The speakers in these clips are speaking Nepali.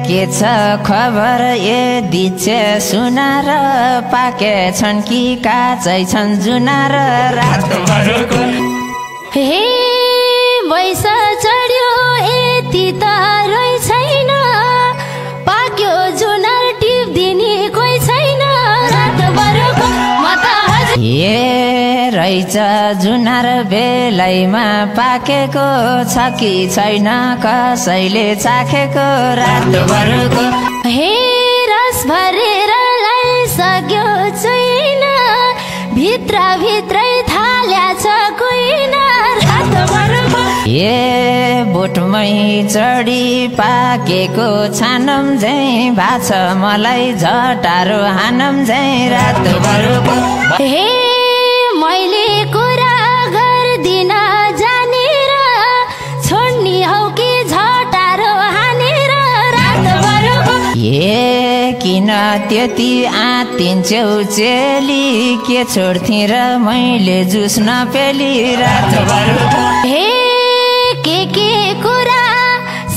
के छ खबर यदि चाहिँ सुनार पाके छन् कि काचै छन् जुनार रातभरको हे वैस चढ्यो यति त रोइ छैन पाक्यो जुनार टिप्दिने कोही छैन रातभरको म त ए रहेछ जुनार बेलैमा पाकेको छ कि छैन कसैले चाखेको रातभरको हे रस भरेर लाइसक्यो चुइन भित्र भित्रै थाल्या छ कुइन रातभरको ए बोटमै चढी पाकेको छानम झै भाछ मलाई झटारो हानम झै रातभरको हे मैले कुरा गर्दिन जानेर छोड्नी हौ कि झटारो हानेर रातभरको ए किन त्यति आत्तिन्छौ चेली के छोड्थेँ र मैले जुस नपेली रातभरको हे के कुरा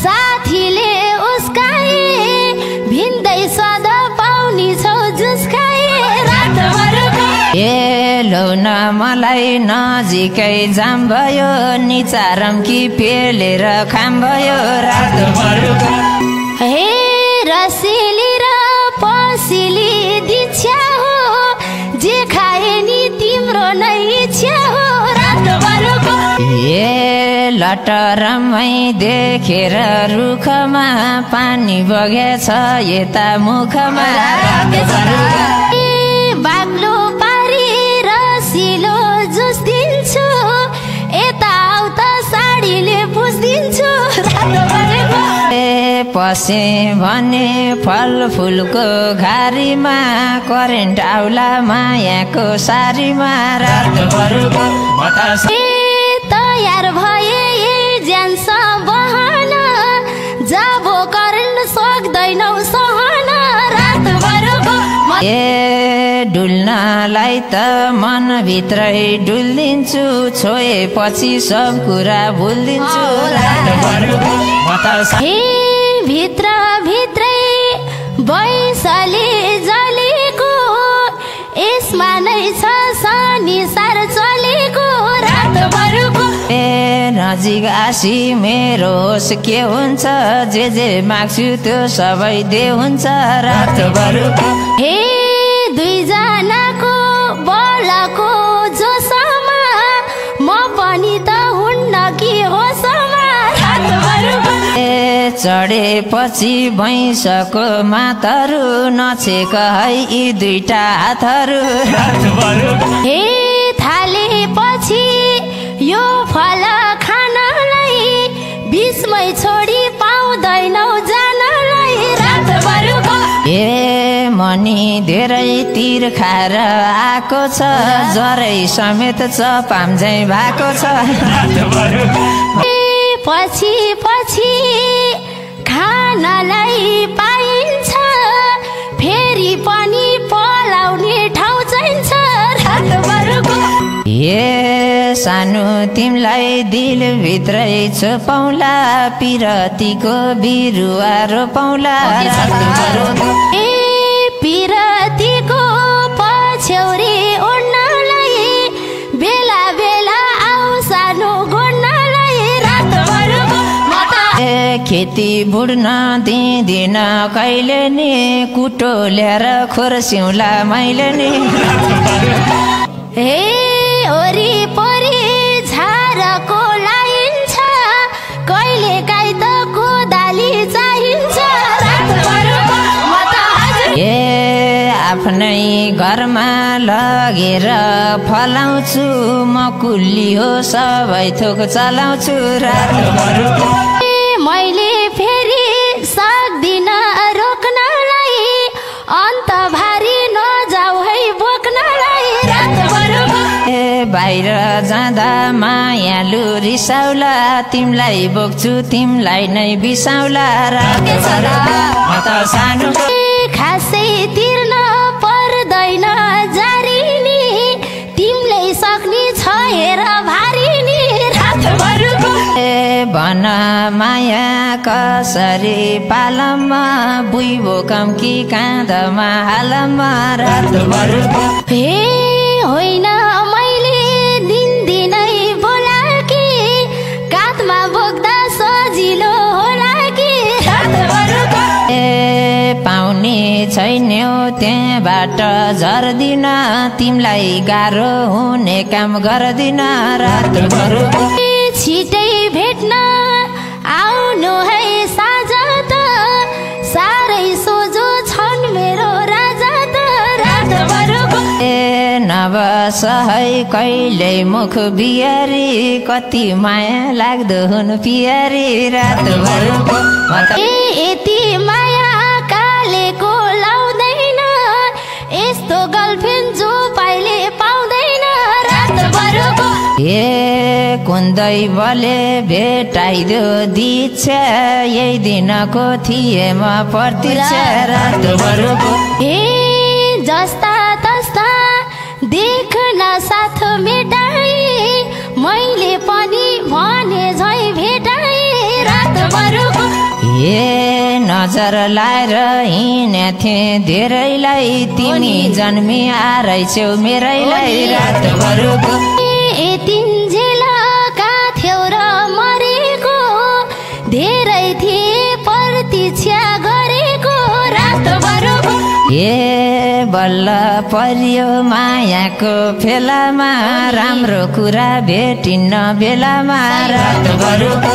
साथीले उसकाए भिन्दै सदा पाउनी छौ जुस खाए रातभरको ए लौन मलाई नजिकै जाम भयो निचारम कि पेलेर खाम भयो रातभरको हे रसिली र पसिली दिच्छा हो जे खाए नि तिम्रो नै इच्छा हो रातभरको ए लटरमै देखेर रुखमा पानी बगेछ यता मुखमा रातभरको बाक्लो पारी रसिलो जुस दिन्छु यता आउ त साडीले पुस्दिन्छु रातभरको ए पसे भने फलफुलको घारीमा करेन्ट आउला मायाको सारीमा रातभरको तयार भए एजेन्स बहन जब करेन्ट सक्दैनौ सहन रातभरको ए डुल्नलाई त मनभित्रै डुल्दिन्छु छोएपछि सब कुरा भुल्दिन्छु रातभरको हे भित्र भित्रै बैसले जलेको यसमा नै छ शनिसार चलेको रातभरको ए नजिक आसी मेरो होस के हुन्छ जे माग्छु त्यो सबै दे हुन्छ रातभरको हे दुईजनाको बलको जोसमा म पनि त हुन्न कि होसमा रातभरको ए चढेपछि भैँसको मातहरू नछेक है यी दुईटा हातहरू रातभरको हे थालेपछि यो फल खानलाई बिचमै छोडी पाउँदैनौ जानलाई रातभरको ए मनी धेरै तिर खाएर आएको छ ज्वरै समेत चपाम झै भएको छ रातभरको पछि पछि खानलाई पाइन्छ फेरि पनि पलाउने ठाउँ चाहिन्छ रातभरको ए सानो तिमलाई दिलभित्रै छोपाउला पिरतीको बिरुवा रोपाउला रातभरको ए पिरतीको पछ्यौरी ओड्नलाई बेला बेला आउ सानो गोड्नलाई रातभरको ए खेती बुढ्न दिँदिन कहिले नि कुटो ल्याएर खोर्स्यौला मैले नि हे वरिपरि झारको लाइन्छ कहिले काहीँ त कोदाली चाहिन्छ रातभरको ए आफ्नै घरमा लगेर फलाउँछु म कुल्ली हो सबै थोक चलाउँछु रातभरको मैले फेरि सक्दिन रोक्नलाई अन्त भारी नजाऊ है बोक्नलाई रातभरको ए बाहिर जाँदा मायालु रिसाउला तिमलाई बोक्छु तिमलाई नै बिसाउला रातभरको म त सानो खासै तिर्न पर्दैन जारी नि तिमीले सक्ने छ हेर भारी नि रातभरको ए भन माया कसरी पालममा बुइबो कम्की काँधमा हालममा रातभरको हे होइन मैले दिनदिनै बोला कि काँधमा बोक्दा सजिलो होला कि रातभरको पाउने छैन्यौ त्यहाँबाट झर्दिन तिमीलाई गाह्रो हुने काम गर्दिन रातभरको छिटै भेट्न आउनु है साझा त साह्रै सोझो छन् मेरो राजा त रातभरको नबस है कहिले मुख बिहारी कति माया लाग्दो हुनु पियारी रातभरको यति माया कालेको लाउँदैन यस्तो गर्लफ्रेन्ड जो पाइले पाउँदैन रातभरको कुन्दै बले भेटाइदो दीक्षा यही दिनको थिए म प्रतीक्षा रातभरको जस्ता तस्ता देख्न साथ मेटाई मैले पनि भने झै भेटाई रातभरको नजर लाएर हिँड्या थिएँ धेरैलाई तिमी जन्मी आएछौ मेरैलाई रातभरको तिनजेलका थियौ र मरेको धेरै थिए प्रतीक्षा गरेको रातभरको बल्ल परियो मायाको फेलामा राम्रो कुरा भेटिन्न बेलामा रातभरको